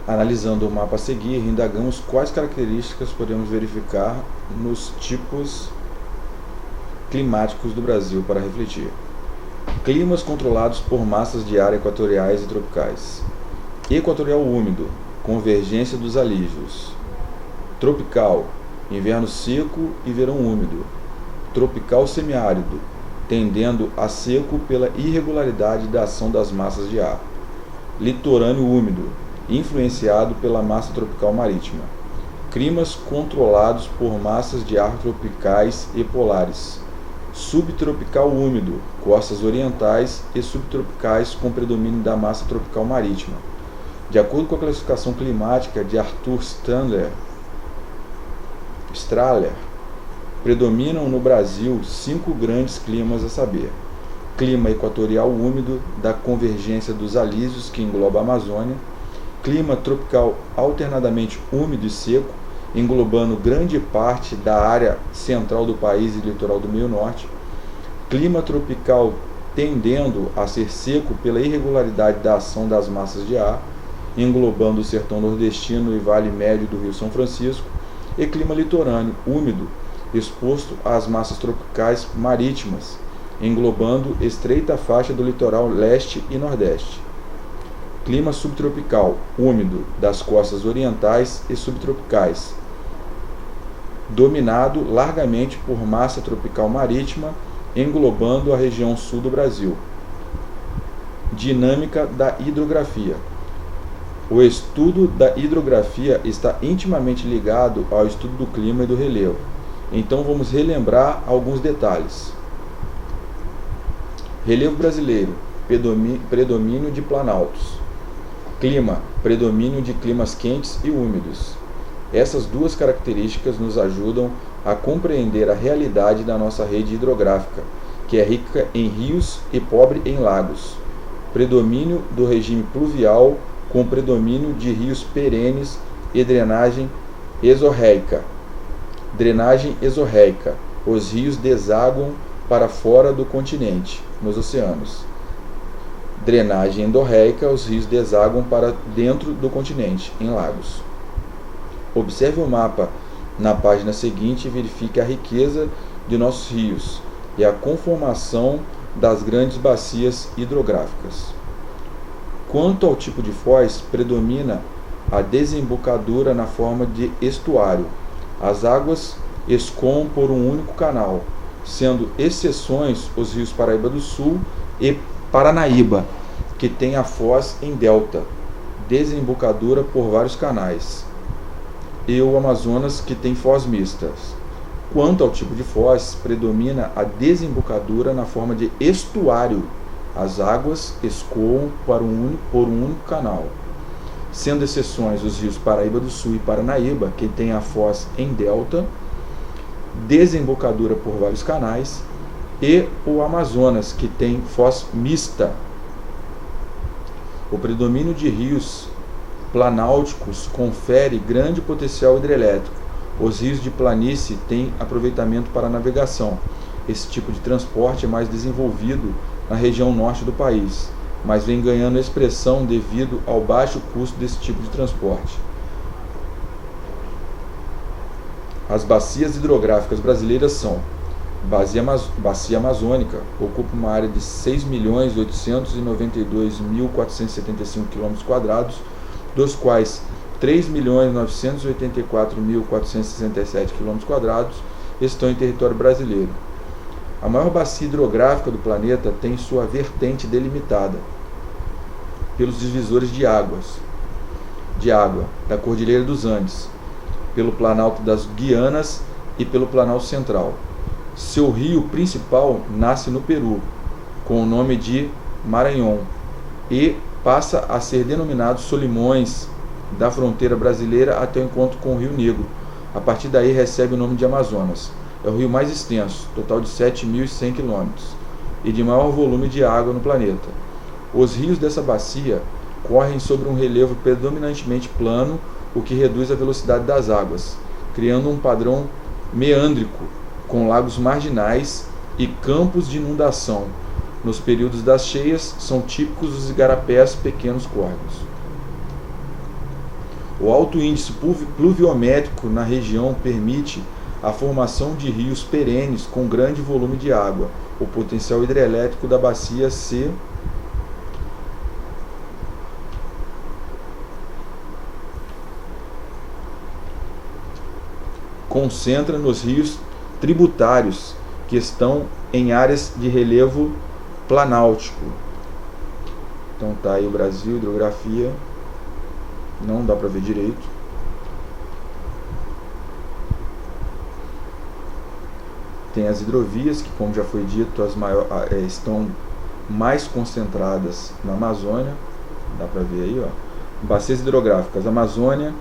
Analisando o mapa a seguir, indagamos quais características podemos verificar nos tipos climáticos do Brasil para refletir. Climas controlados por massas de ar equatoriais e tropicais. Equatorial úmido, convergência dos alísios. Tropical, inverno seco e verão úmido. Tropical semiárido, tendendo a seco pela irregularidade da ação das massas de ar. Litorâneo úmido, influenciado pela massa tropical marítima. Climas controlados por massas de ar tropicais e polares. Subtropical úmido, costas orientais e subtropicais com predomínio da massa tropical marítima. De acordo com a classificação climática de Arthur Strahler, predominam no Brasil 5 grandes climas, a saber: clima equatorial úmido, da convergência dos alísios que engloba a Amazônia; clima tropical alternadamente úmido e seco, englobando grande parte da área central do país e litoral do meio norte; clima tropical tendendo a ser seco pela irregularidade da ação das massas de ar, englobando o sertão nordestino e vale médio do Rio São Francisco; e clima litorâneo úmido, exposto às massas tropicais marítimas, englobando estreita faixa do litoral leste e nordeste. Clima subtropical úmido, das costas orientais e subtropicais, dominado largamente por massa tropical marítima, englobando a região sul do Brasil. Dinâmica da hidrografia. O estudo da hidrografia está intimamente ligado ao estudo do clima e do relevo. Então vamos relembrar alguns detalhes. Relevo brasileiro, predomínio de planaltos. Clima, predomínio de climas quentes e úmidos. Essas duas características nos ajudam a compreender a realidade da nossa rede hidrográfica, que é rica em rios e pobre em lagos. Predomínio do regime pluvial com predomínio de rios perenes e drenagem exorreica. Drenagem exorreica. Os rios desaguam para fora do continente, nos oceanos. Drenagem endorreica. Os rios desaguam para dentro do continente, em lagos. Observe o mapa na página seguinte e verifique a riqueza de nossos rios e a conformação das grandes bacias hidrográficas. Quanto ao tipo de foz, predomina a desembocadura na forma de estuário. As águas escoam por um único canal, sendo exceções os rios Paraíba do Sul e Paranaíba, que têm a foz em delta, desembocadura por vários canais, e o Amazonas, que tem foz mistas. Quanto ao tipo de foz, predomina a desembocadura na forma de estuário. As águas escoam por um único canal, sendo exceções os rios Paraíba do Sul e Paranaíba, que têm a foz em delta, desembocadura por vários canais, e o Amazonas, que tem foz mista. O predomínio de rios planálticos confere grande potencial hidrelétrico. Os rios de planície têm aproveitamento para navegação. Esse tipo de transporte é mais desenvolvido na região norte do país, mas vem ganhando expressão devido ao baixo custo desse tipo de transporte. As bacias hidrográficas brasileiras são: Bacia Amazônica, ocupa uma área de 6.892.475 km², dos quais 3.984.467 km² estão em território brasileiro. A maior bacia hidrográfica do planeta tem sua vertente delimitada pelos divisores de água da Cordilheira dos Andes, pelo Planalto das Guianas e pelo Planalto Central. Seu rio principal nasce no Peru, com o nome de Maranhão, e passa a ser denominado Solimões, da fronteira brasileira até o encontro com o Rio Negro. A partir daí recebe o nome de Amazonas. É o rio mais extenso, total de 7.100 km, e de maior volume de água no planeta. Os rios dessa bacia correm sobre um relevo predominantemente plano, o que reduz a velocidade das águas, criando um padrão meândrico, com lagos marginais e campos de inundação. Nos períodos das cheias, são típicos os igarapés, pequenos córregos. O alto índice pluviométrico na região permite a formação de rios perenes com grande volume de água. O potencial hidrelétrico da bacia se concentra nos rios tributários que estão em áreas de relevo planáltico. Então tá aí o Brasil, hidrografia, não dá para ver direito. Tem as hidrovias, que como já foi dito, estão mais concentradas na Amazônia, dá para ver aí, ó. Bacias hidrográficas: Amazônia,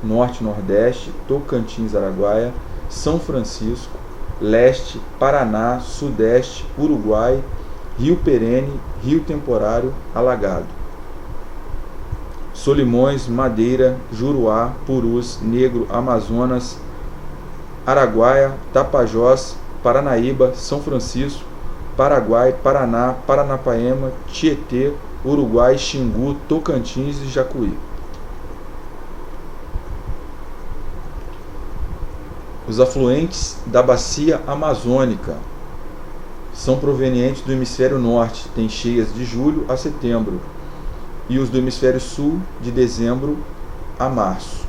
Norte, Nordeste, Tocantins, Araguaia, São Francisco, Leste, Paraná, Sudeste, Uruguai, Rio Perene, Rio Temporário, Alagado. Solimões, Madeira, Juruá, Purus, Negro, Amazonas, Araguaia, Tapajós, Paranaíba, São Francisco, Paraguai, Paraná, Paranapaema, Tietê, Uruguai, Xingu, Tocantins e Jacuí. Os afluentes da bacia amazônica são provenientes do hemisfério norte, tem cheias de julho a setembro, e os do hemisfério sul de dezembro a março.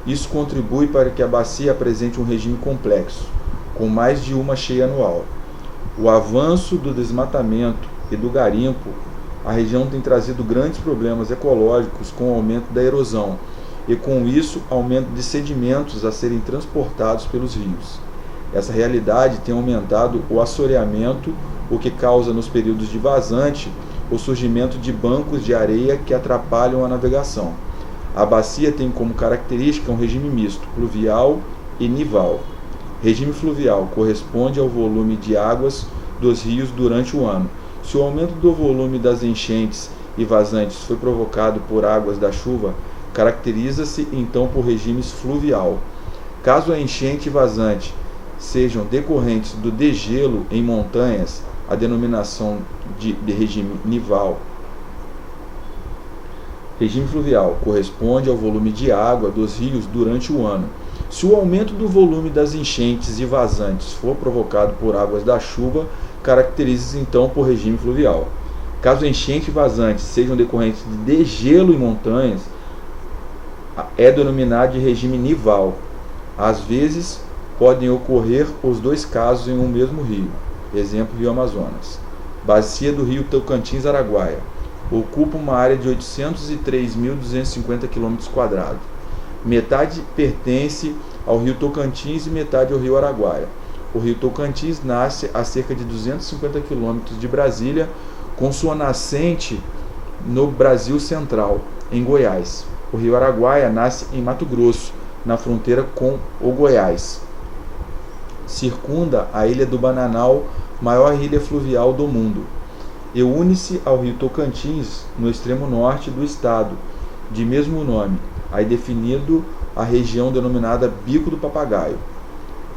Isso contribui para que a bacia apresente um regime complexo, com mais de uma cheia anual. O avanço do desmatamento e do garimpo, a região tem trazido grandes problemas ecológicos com o aumento da erosão, e com isso aumento de sedimentos a serem transportados pelos rios. Essa realidade tem aumentado o assoreamento, o que causa nos períodos de vazante o surgimento de bancos de areia que atrapalham a navegação. A bacia tem como característica um regime misto, pluvial e nival. Regime fluvial corresponde ao volume de águas dos rios durante o ano. Se o aumento do volume das enchentes e vazantes foi provocado por águas da chuva, caracteriza-se então por regimes fluvial. Caso a enchente e vazante sejam decorrentes do degelo em montanhas, a denominação de regime nival. Regime fluvial corresponde ao volume de água dos rios durante o ano. Se o aumento do volume das enchentes e vazantes for provocado por águas da chuva, caracteriza-se então por regime fluvial. Caso a enchente e vazantes sejam decorrentes de degelo em montanhas, é denominado de regime nival. Às vezes, podem ocorrer os dois casos em um mesmo rio. Exemplo, Rio Amazonas. Bacia do rio Tocantins-Araguaia. Ocupa uma área de 803.250 km². Metade pertence ao rio Tocantins e metade ao rio Araguaia. O rio Tocantins nasce a cerca de 250 km de Brasília, com sua nascente no Brasil Central, em Goiás. O rio Araguaia nasce em Mato Grosso, na fronteira com o Goiás. Circunda a ilha do Bananal, maior ilha fluvial do mundo, e une-se ao rio Tocantins, no extremo norte do estado, de mesmo nome, aí definido a região denominada Bico do Papagaio.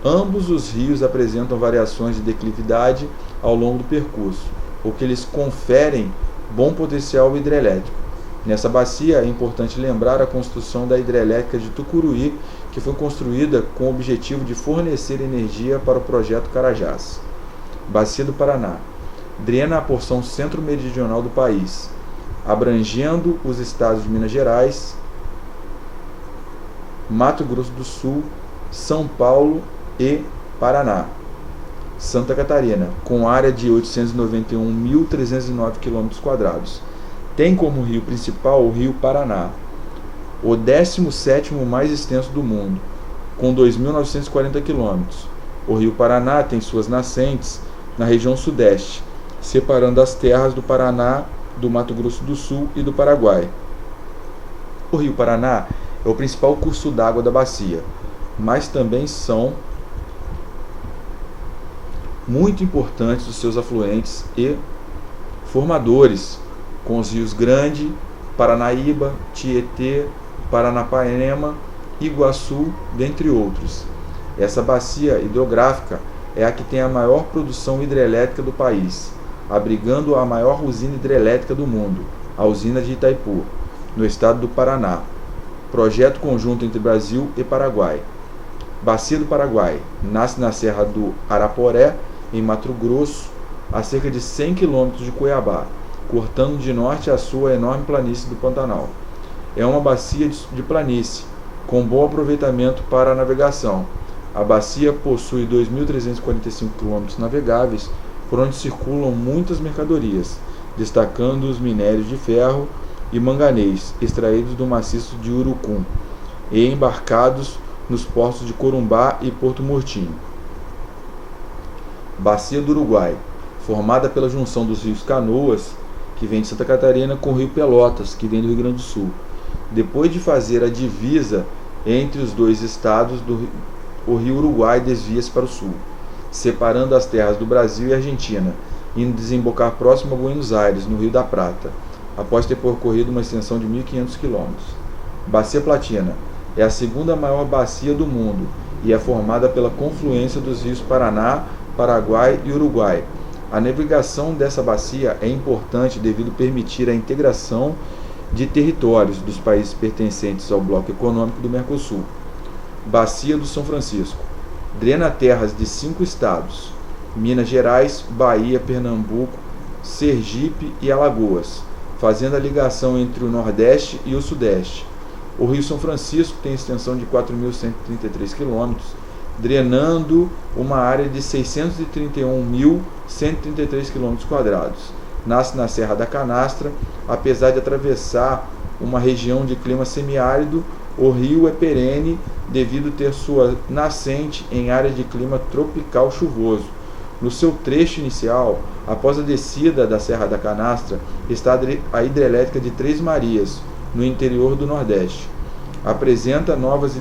Ambos os rios apresentam variações de declividade ao longo do percurso, o que lhes conferem bom potencial hidrelétrico. Nessa bacia é importante lembrar a construção da hidrelétrica de Tucuruí, que foi construída com o objetivo de fornecer energia para o projeto Carajás. Bacia do Paraná drena a porção centro-meridional do país, abrangendo os estados de Minas Gerais, Mato Grosso do Sul, São Paulo e Paraná. Santa Catarina, com área de 891.309 km². Tem como rio principal o rio Paraná, o 17º mais extenso do mundo, com 2.940 km. O rio Paraná tem suas nascentes na região sudeste, separando as terras do Paraná, do Mato Grosso do Sul e do Paraguai. O rio Paraná é o principal curso d'água da bacia, mas também são muito importantes os seus afluentes e formadores, com os rios Grande, Paranaíba, Tietê, Paranapaema, Iguaçu, dentre outros. Essa bacia hidrográfica é a que tem a maior produção hidrelétrica do país, abrigando a maior usina hidrelétrica do mundo, a usina de Itaipu, no estado do Paraná. Projeto conjunto entre Brasil e Paraguai. Bacia do Paraguai. Nasce na Serra do Araporé, em Mato Grosso, a cerca de 100 km de Cuiabá, cortando de norte a sul a enorme planície do Pantanal. É uma bacia de planície, com bom aproveitamento para a navegação. A bacia possui 2.345 km navegáveis, por onde circulam muitas mercadorias, destacando os minérios de ferro e manganês, extraídos do maciço de Urucum, e embarcados nos portos de Corumbá e Porto Murtinho. Bacia do Uruguai, formada pela junção dos rios Canoas, que vem de Santa Catarina, com o rio Pelotas, que vem do Rio Grande do Sul. Depois de fazer a divisa entre os dois estados, o rio Uruguai desvia-se para o sul, separando as terras do Brasil e Argentina, indo desembocar próximo a Buenos Aires, no Rio da Prata, após ter percorrido uma extensão de 1.500 km. Bacia Platina é a segunda maior bacia do mundo e é formada pela confluência dos rios Paraná, Paraguai e Uruguai. A navegação dessa bacia é importante devido a permitir a integração de territórios dos países pertencentes ao bloco econômico do Mercosul. Bacia do São Francisco drena terras de 5 estados: Minas Gerais, Bahia, Pernambuco, Sergipe e Alagoas, fazendo a ligação entre o Nordeste e o Sudeste. O Rio São Francisco tem extensão de 4.133 km, drenando uma área de 631.133 km². Nasce na Serra da Canastra. Apesar de atravessar uma região de clima semiárido, o rio é perene devido a ter sua nascente em área de clima tropical chuvoso. No seu trecho inicial, após a descida da Serra da Canastra, está a hidrelétrica de Três Marias, no interior do Nordeste. Apresenta novas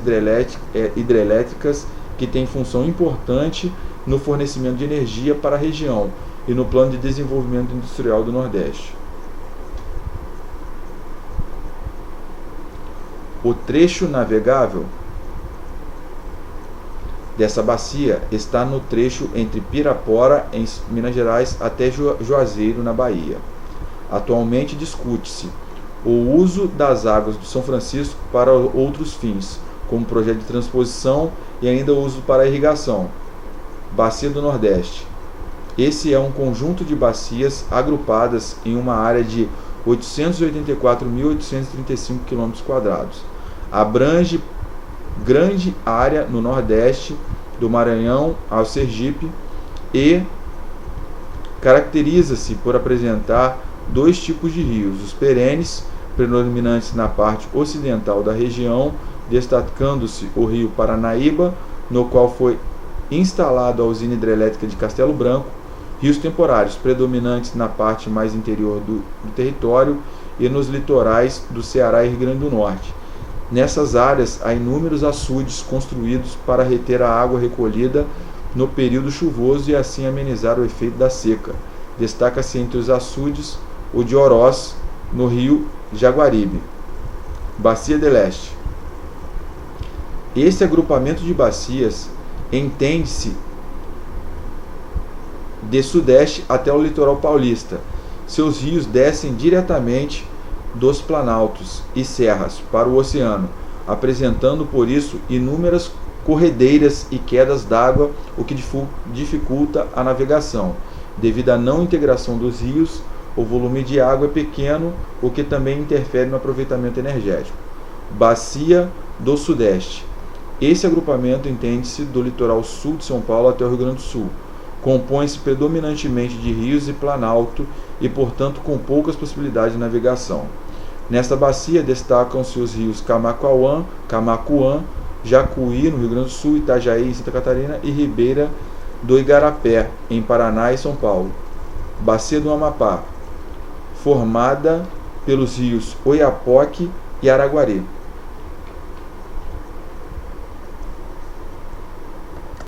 hidrelétricas que têm função importante no fornecimento de energia para a região e no plano de desenvolvimento industrial do Nordeste. O trecho navegável dessa bacia está no trecho entre Pirapora, em Minas Gerais, até Juazeiro, na Bahia. Atualmente discute-se o uso das águas do São Francisco para outros fins, como projeto de transposição e ainda uso para irrigação. Bacia do Nordeste. Esse é um conjunto de bacias agrupadas em uma área de 884.835 km². Abrange grande área no Nordeste, do Maranhão ao Sergipe, e caracteriza-se por apresentar dois tipos de rios: os perenes, predominantes na parte ocidental da região, destacando-se o rio Paranaíba, no qual foi instalada a usina hidrelétrica de Castelo Branco; rios temporários, predominantes na parte mais interior do território e nos litorais do Ceará e Rio Grande do Norte. Nessas áreas há inúmeros açudes construídos para reter a água recolhida no período chuvoso e assim amenizar o efeito da seca. Destaca-se entre os açudes o de Oroz, no rio Jaguaribe. Bacia de Leste. Esse agrupamento de bacias entende-se de sudeste até o litoral paulista. Seus rios descem diretamente dos planaltos e serras para o oceano, apresentando por isso inúmeras corredeiras e quedas d'água, o que dificulta a navegação. Devido à não integração dos rios, o volume de água é pequeno, o que também interfere no aproveitamento energético. Bacia do Sudeste. Esse agrupamento entende-se do litoral sul de São Paulo até o Rio Grande do Sul. Compõe-se predominantemente de rios e planalto e, portanto, com poucas possibilidades de navegação. Nesta bacia destacam-se os rios Camaquauã, Camacuã, Jacuí, no Rio Grande do Sul, Itajaí, em Santa Catarina, e Ribeira do Igarapé, em Paraná e São Paulo. Bacia do Amapá, formada pelos rios Oiapoque e Araguari.